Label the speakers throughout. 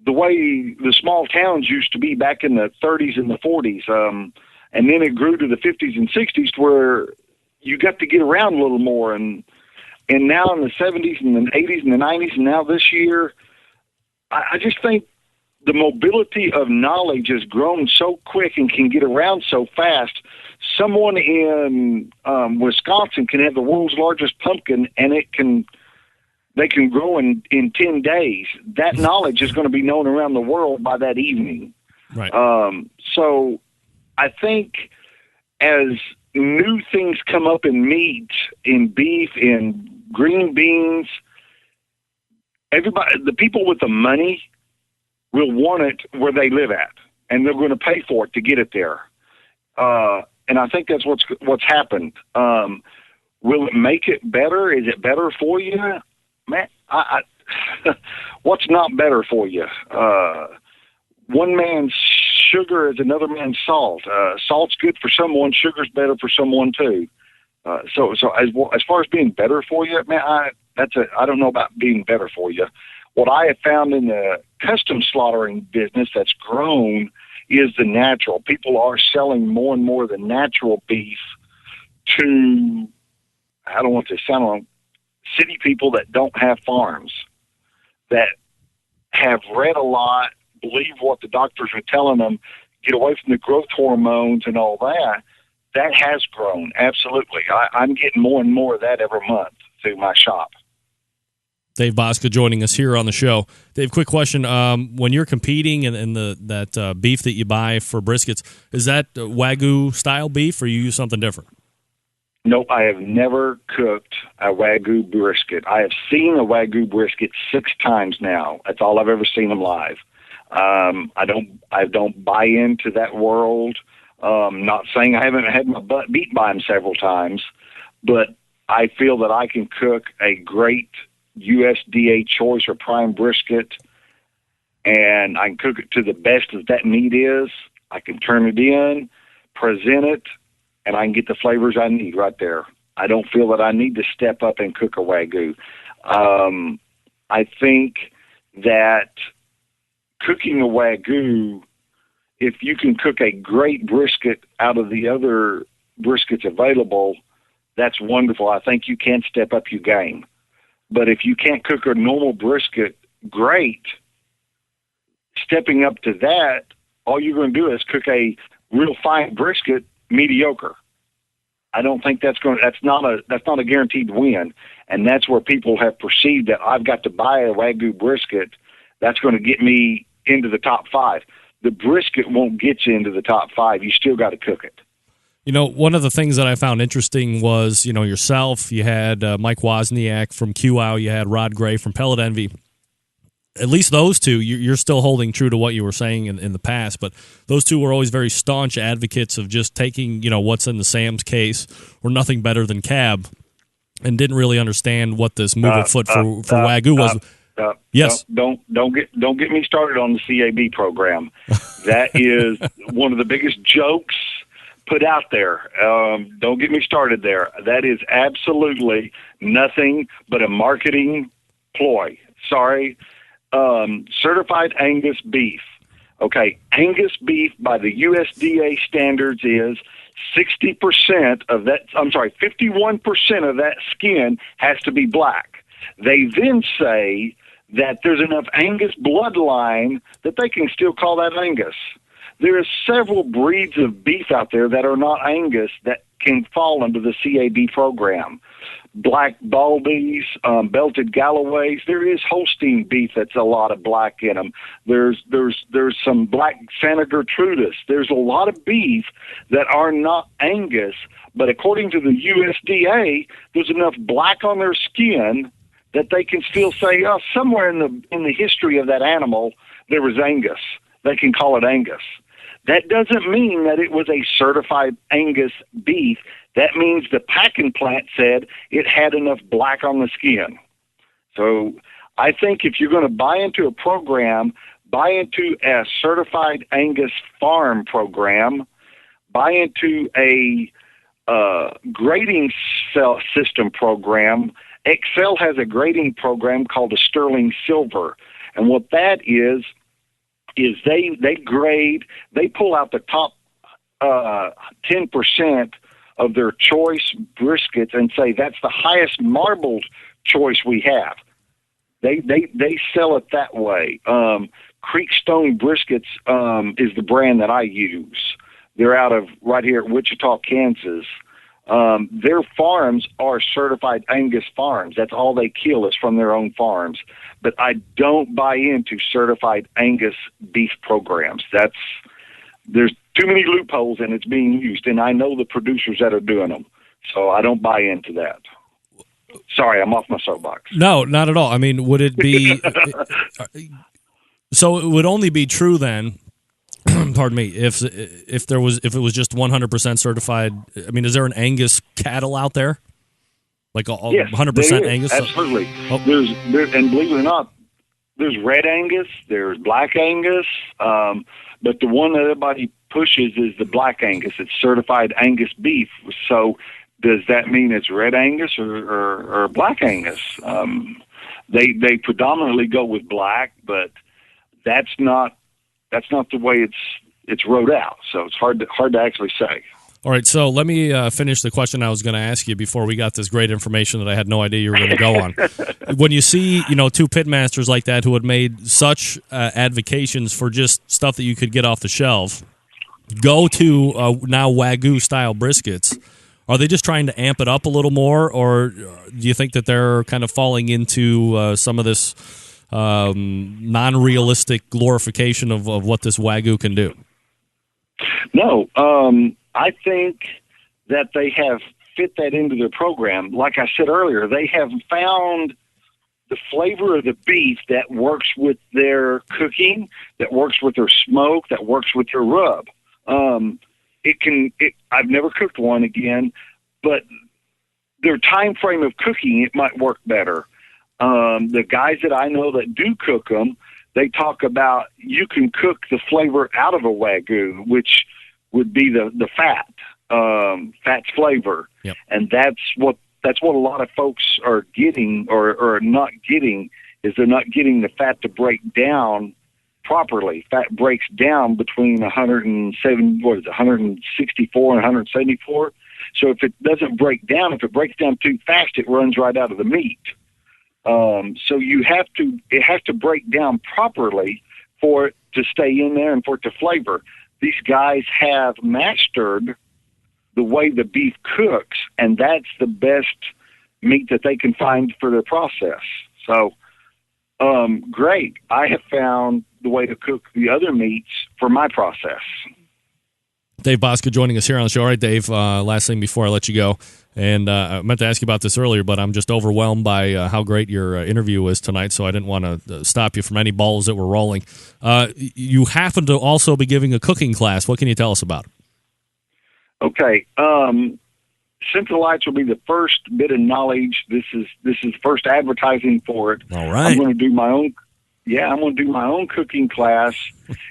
Speaker 1: the way the small towns used to be back in the 30s and the 40s. And then it grew to the 50s and 60s where you got to get around a little more. And now in the 70s and the 80s and the 90s and now this year, I just think the mobility of knowledge has grown so quick and can get around so fast. Someone in Wisconsin can have the world's largest pumpkin, and they can grow in 10 days. That knowledge is going to be known around the world by that evening.
Speaker 2: Right.
Speaker 1: So I think as new things come up in meat, in beef, in green beans, the people with the money will want it where they live at, and they're going to pay for it to get it there. And I think that's what's happened. Will it make it better? Is it better for you? Man, what's not better for you? One man's sugar is another man's salt. Salt's good for someone. Sugar's better for someone too. So as far as being better for you, man, I don't know about being better for you. What I have found in the custom slaughtering business that's grown is the natural. People are selling more and more of the natural beef to, I don't want to sound wrong, city people that don't have farms, that have read a lot, believe what the doctors are telling them, get away from the growth hormones and all that. That has grown, absolutely. I'm getting more and more of that every month through my shop.
Speaker 2: Dave Bouska joining us here on the show. Dave, quick question. When you're competing and that beef that you buy for briskets, is that Wagyu-style beef, or you use something different?
Speaker 1: Nope, I have never cooked a Wagyu brisket. I have seen a Wagyu brisket 6 times now. That's all I've ever seen them live. I don't buy into that world. Not saying I haven't had my butt beat by them several times, but I feel that I can cook a great USDA choice or prime brisket, and I can cook it to the best that meat is. I can turn it in, present it, and I can get the flavors I need right there. I don't feel that I need to step up and cook a Wagyu. I think that cooking a Wagyu, if you can cook a great brisket out of the other briskets available, that's wonderful. I think you can step up your game. But if you can't cook a normal brisket great, stepping up to that, all you're going to do is cook a real fine brisket mediocre. I don't think that's not a guaranteed win. And that's where people have perceived that I've got to buy a Wagyu brisket that's going to get me into the top 5. The brisket won't get you into the top 5. You still got to cook it.
Speaker 2: You know, one of the things that I found interesting was, yourself, you had Mike Wozniak from QWOW, you had Rod Gray from Pellet Envy. At least those two, you're still holding true to what you were saying in the past, but those two were always very staunch advocates of just taking, what's in the Sam's case or nothing better than cab, and didn't really understand what this move of foot for Wagyu was. Yes.
Speaker 1: Don't get me started on the CAB program. That is one of the biggest jokes put out there. Don't get me started there. That is absolutely nothing but a marketing ploy. Sorry. Certified Angus beef. Okay, Angus beef by the USDA standards is 60% of that, 51% of that skin has to be black. They then say that there's enough Angus bloodline that they can still call that Angus. There are several breeds of beef out there that are not Angus that can fall under the CAB program. Black Baldies, belted Galloways. There is Holstein beef that's a lot of black in them. There's some black Santa Gertrudis. There's a lot of beef that are not Angus, but according to the USDA, there's enough black on their skin that they can still say, somewhere in the history of that animal there was Angus. They can call it Angus. That doesn't mean that it was a certified Angus beef. That means the packing plant said it had enough black on the skin. So I think if you're going to buy into a program, buy into a certified Angus farm program, buy into a grading system program. Excel has a grading program called a Sterling Silver. And what that is is they grade, they pull out the top 10% of their choice briskets and say that's the highest marbled choice we have. They sell it that way. Creekstone Briskets is the brand that I use. They're out of right here at Wichita, Kansas. Their farms are certified Angus farms. That's all they kill is from their own farms. But I don't buy into certified Angus beef programs. There's too many loopholes and it's being used, and I know the producers that are doing them. So I don't buy into that. Sorry, I'm off my soapbox.
Speaker 2: No, not at all. I mean, would it be so it would only be true then, pardon me, if it was just 100% certified. I mean, is there an Angus cattle out there? Like
Speaker 1: yes,
Speaker 2: 100% Angus?
Speaker 1: Absolutely.
Speaker 2: Oh.
Speaker 1: There's and believe it or not, there's red Angus, there's black Angus, but the one that everybody pushes is the black Angus. It's certified Angus beef. So does that mean it's red Angus or black Angus? They predominantly go with black, but that's not the way it's wrote out. So it's hard to actually say.
Speaker 2: All right, so let me finish the question I was going to ask you before we got this great information that I had no idea you were going to go on. When you see, two pitmasters like that who had made such advocations for just stuff that you could get off the shelf, go to now Wagyu-style briskets, are they just trying to amp it up a little more, or do you think that they're kind of falling into some of this non-realistic glorification of what this Wagyu can do?
Speaker 1: No, I think that they have fit that into their program. Like I said earlier, they have found the flavor of the beef that works with their cooking, that works with their smoke, that works with their rub. I've never cooked one again, but their time frame of cooking, it might work better. The guys that I know that do cook them, they talk about you can cook the flavor out of a Wagyu, which would be the fat's flavor.
Speaker 2: Yep.
Speaker 1: And that's what a lot of folks are getting or not getting, is they're not getting the fat to break down properly. Fat breaks down between 164 and 174. So if it doesn't break down, if it breaks down too fast, it runs right out of the meat. So it has to break down properly for it to stay in there and for it to flavor. These guys have mastered the way the beef cooks, and that's the best meat that they can find for their process. So, great. I have found the way to cook the other meats for my process.
Speaker 2: Dave Bouska joining us here on the show. All right, Dave, last thing before I let you go. And I meant to ask you about this earlier, but I'm just overwhelmed by how great your interview was tonight, so I didn't want to stop you from any balls that were rolling. You happen to also be giving a cooking class. What can you tell us about it?
Speaker 1: Okay. Central Lights will be the first bit of knowledge. This is first advertising for it.
Speaker 2: All right.
Speaker 1: I'm going to do my own. Yeah, I'm going to do my own cooking class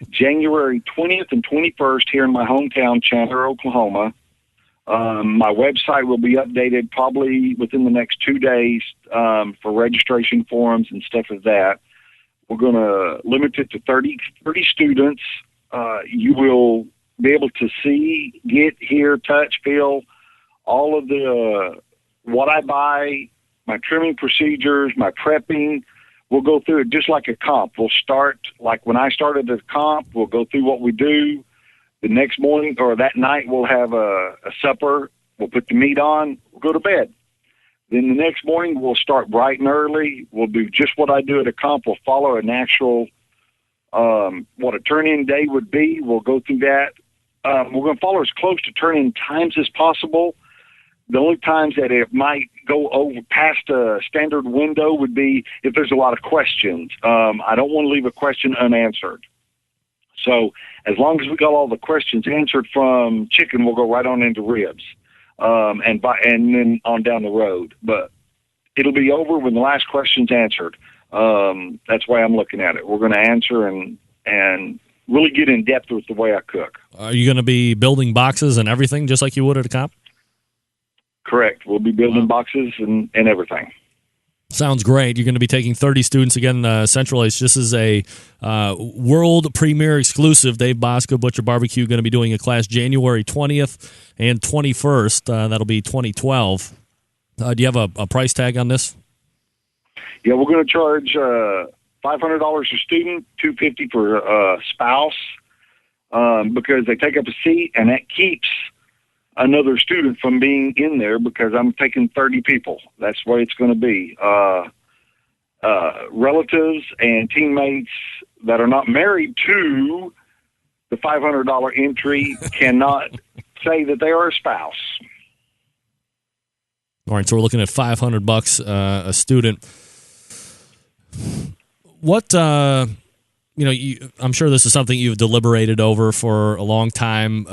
Speaker 1: January 20th and 21st here in my hometown, Chandler, Oklahoma. My website will be updated probably within the next 2 days for registration forms and stuff like that. We're going to limit it to 30 students. You will be able to see, get, hear, touch, feel all of the what I buy, my trimming procedures, my prepping. We'll go through it just like a comp. We'll start like when I started the comp. We'll go through what we do. The next morning or that night, we'll have a supper. We'll put the meat on. We'll go to bed. Then the next morning, we'll start bright and early. We'll do just what I do at a comp. We'll follow a natural, what a turn-in day would be. We'll go through that. We're going to follow as close to turn-in times as possible. The only times that it might go over past a standard window would be if there's a lot of questions. I don't want to leave a question unanswered. So as long as we got all the questions answered from chicken, we'll go right on into ribs, and then on down the road. But it'll be over when the last question's answered. That's why I'm looking at it. We're going to answer and really get in depth with the way I cook.
Speaker 2: Are you going to be building boxes and everything just like you would at a comp?
Speaker 1: Correct. We'll be building boxes and everything.
Speaker 2: Sounds great. You're going to be taking 30 students again. Central H. This is a world premiere exclusive. Dave Bouska, Butcher BBQ, going to be doing a class January 20th and 21st. That'll be 2012. Do you have a price tag on this?
Speaker 1: Yeah, we're going to charge $500 a student, $250 for a spouse, because they take up a seat, and that keeps another student from being in there because I'm taking 30 people. That's the way it's going to be. Relatives and teammates that are not married to the $500 entry cannot say that they are a spouse.
Speaker 2: All right, so we're looking at $500 a student. What, I'm sure this is something you've deliberated over for a long time.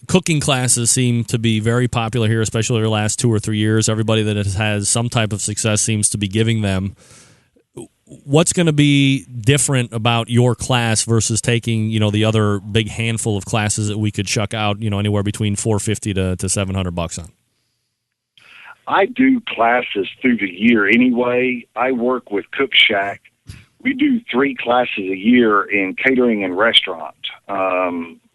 Speaker 2: Cooking classes seem to be very popular here, especially over the last 2 or 3 years. Everybody that has some type of success seems to be giving them. What's going to be different about your class versus taking, the other big handful of classes that we could chuck out, anywhere between $450 to $700 on?
Speaker 1: I do classes through the year anyway. I work with Cook Shack. We do 3 classes a year in catering and restaurant.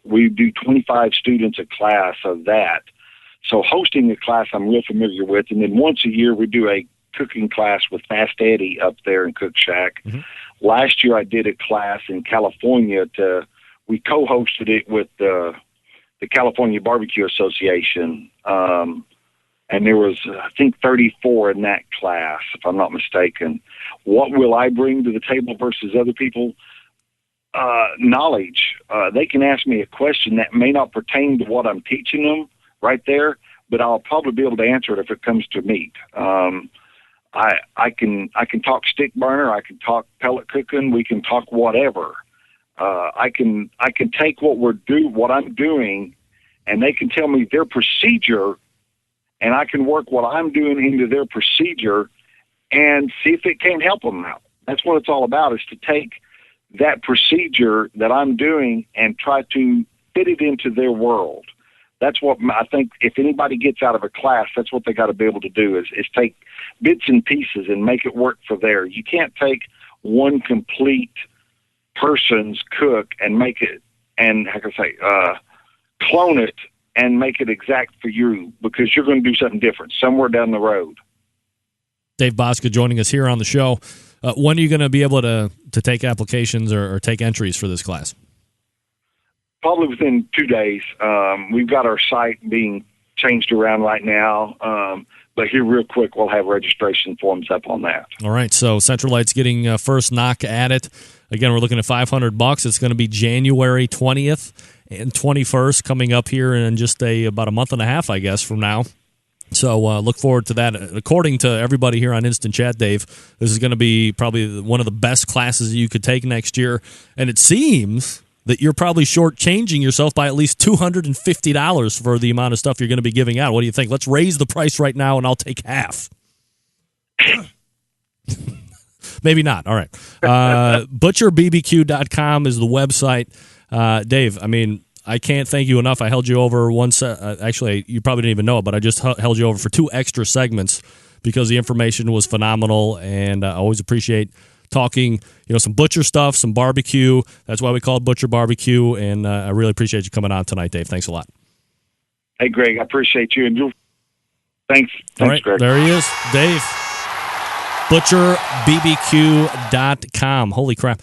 Speaker 1: We do 25 students a class of that. So hosting a class I'm real familiar with. And then once a year we do a cooking class with Fast Eddie up there in Cook Shack. Mm-hmm. Last year I did a class in California. We co-hosted it with the California Barbecue Association. And there was, I think, 34 in that class, if I'm not mistaken. What will I bring to the table versus other people? Knowledge. They can ask me a question that may not pertain to what I'm teaching them right there, but I'll probably be able to answer it if it comes to meat. I can talk stick burner. I can talk pellet cooking. We can talk whatever. I can take what I'm doing, and they can tell me their procedure, and I can work what I'm doing into their procedure and see if it can help them out. That's what it's all about, is to take that procedure that I'm doing and try to fit it into their world. That's what I think if anybody gets out of a class, that's what they got to be able to do is take bits and pieces and make it work for there. You can't take one complete person's cook and make it, and how can I say, clone it and make it exact for you, because you're going to do something different somewhere down the road.
Speaker 2: Dave Bouska joining us here on the show. When are you going to be able to take applications or take entries for this class?
Speaker 1: Probably within 2 days. We've got our site being changed around right now, but here real quick we'll have registration forms up on that. All
Speaker 2: right, so Centralite's getting first knock at it. Again, we're looking at $500. It's going to be January 20th and 21st coming up here in just about a month and a half, I guess, from now. So look forward to that. According to everybody here on Instant Chat, Dave, this is going to be probably one of the best classes you could take next year. And it seems that you're probably shortchanging yourself by at least $250 for the amount of stuff you're going to be giving out. What do you think? Let's raise the price right now, and I'll take half. Maybe not. All right. ButcherBBQ.com is the website. Dave, I mean, I can't thank you enough. I held you over once. Actually, you probably didn't even know it, but I just held you over for 2 extra segments because the information was phenomenal, and I always appreciate talking, some butcher stuff, some barbecue. That's why we call it Butcher BBQ, and I really appreciate you coming on tonight, Dave. Thanks a lot.
Speaker 1: Hey, Greg, I appreciate you. And thanks,
Speaker 2: all right,
Speaker 1: Greg.
Speaker 2: There he is, Dave. ButcherBBQ.com. Holy crap.